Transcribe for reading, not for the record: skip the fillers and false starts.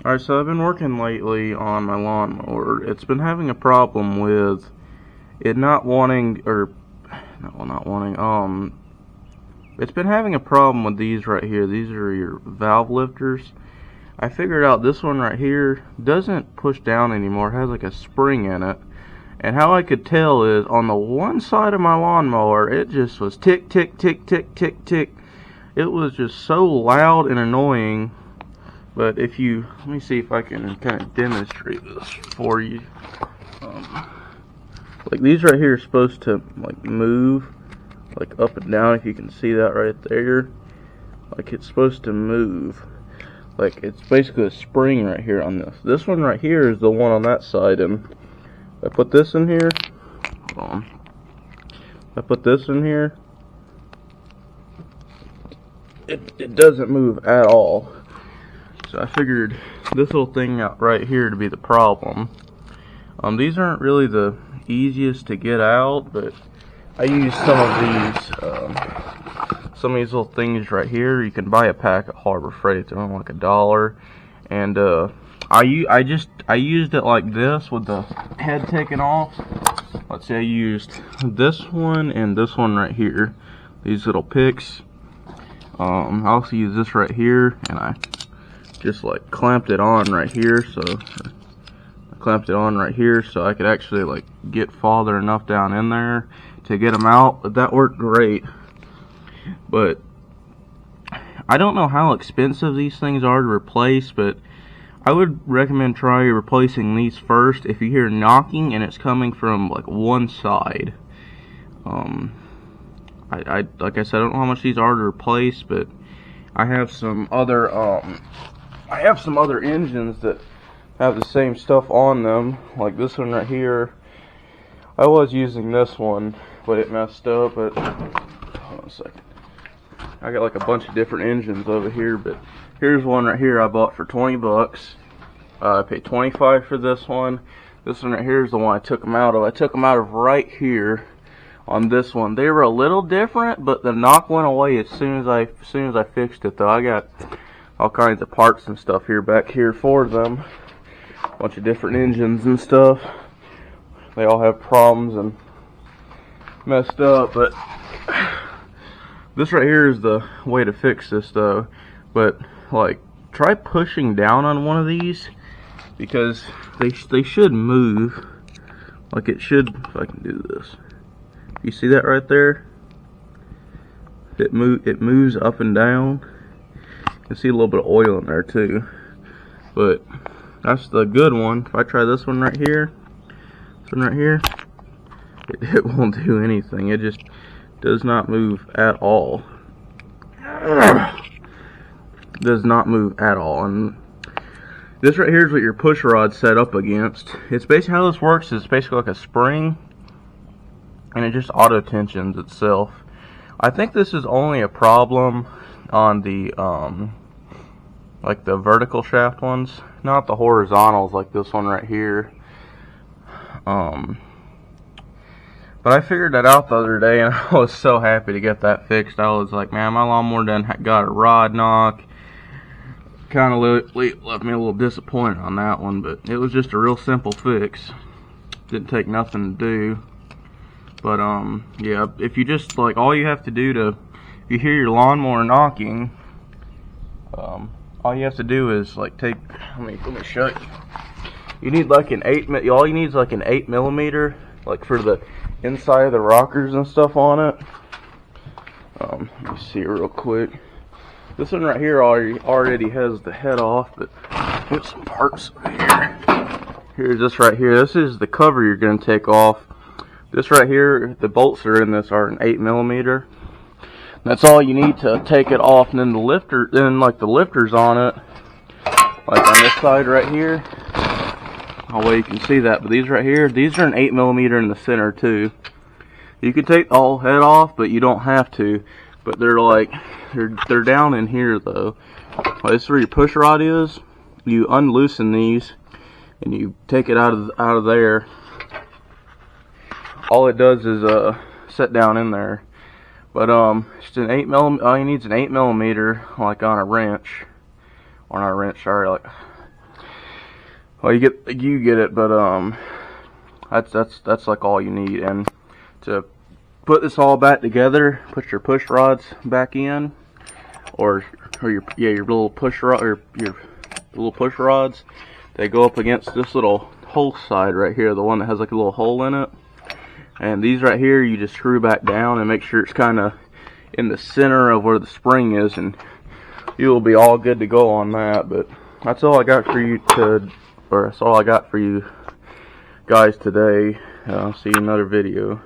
Alright, so I've been working lately on my lawnmower. It's been having a problem with it not wanting, it's been having a problem with these right here. These are your valve lifters. I figured out this one right here doesn't push down anymore. It has like a spring in it. And how I could tell is on the one side of my lawnmower, it just was tick, tick, tick, tick, tick, tick. It was just so loud and annoying. But if you, let me see if I can kind of demonstrate this for you. Like these right here are supposed to like move, like up and down. If you can see that right there, like it's supposed to move. Like it's basically a spring right here on this. This one right here is the one on that side, and if I put this in here, hold on. If I put this in here, it doesn't move at all. So I figured this little thing out right here to be the problem. These aren't really the easiest to get out, but I use some of these little things right here. You can buy a pack at Harbor Freight. They're only like $1, and I used it like this with the head taken off. Let's see, I used this one and this one right here. These little picks. I also use this right here, and I just like clamped it on right here, so I could actually like get farther enough down in there to get them out. But that worked great. But I don't know how expensive these things are to replace, but I would recommend trying replacing these first if you hear knocking and it's coming from like one side. Like I said, I don't know how much these are to replace, but I have some other engines that have the same stuff on them, like this one right here. I was using this one, but it messed up. But hold on a second. I got like a bunch of different engines over here, but here's one right here I bought for 20 bucks. I paid 25 for this one. This one right here is the one I took them out of. I took them out of right here on this one. They were a little different, but the knock went away as soon as I fixed it though. I got all kinds of parts and stuff back here for them. A bunch of different engines and stuff. They all have problems and messed up, but this right here is the way to fix this though. But like, try pushing down on one of these, because they should move. Like it should, if I can do this. You see that right there? It moves up and down. You can see a little bit of oil in there too, but that's the good one. If I try this one right here, it won't do anything. It just does not move at all. Does not move at all. And this right here is what your push rod's set up against. It's basically how this works. Is basically like a spring, and it just auto tensions itself. I think this is only a problem on the like the vertical shaft ones, not the horizontals like this one right here. But I figured that out the other day, and I was so happy to get that fixed. I was like, man, my lawnmower done got a rod knock. Kind of left me a little disappointed on that one, but it was just a real simple fix. Didn't take nothing to do. But yeah, if you just like, all you have to do to, if you hear your lawnmower knocking, all you have to do is like take, let me show you. You need like all you need is like an 8mm, like for the inside of the rockers and stuff on it. Let me see it real quick. This one right here already has the head off, but here's some parts here. Here's this right here. This is the cover you're going to take off. This right here, the bolts that are in this are an 8mm. That's all you need to take it off, and then the lifter, like the lifters on it, like on this side right here. Oh well, you can see that, but these right here, these are an 8mm in the center too. You can take the whole head off, but you don't have to. But they're like, they're down in here though. Well, this is where your push rod is. You unloosen these, and you take it out of there. All it does is set down in there. But just an 8mm. All you need is an 8mm, like on a wrench, or not a wrench. Sorry, like Well, you get it, but that's like all you need. And to put this all back together, put your push rods back in, or your little push rod, or your little push rods. They go up against this little hole side right here, the one that has like a little hole in it. And these right here, you just screw back down and make sure it's kind of in the center of where the spring is, and you will be all good to go on that. But that's all I got for you that's all I got for you guys today. I'll see you in another video.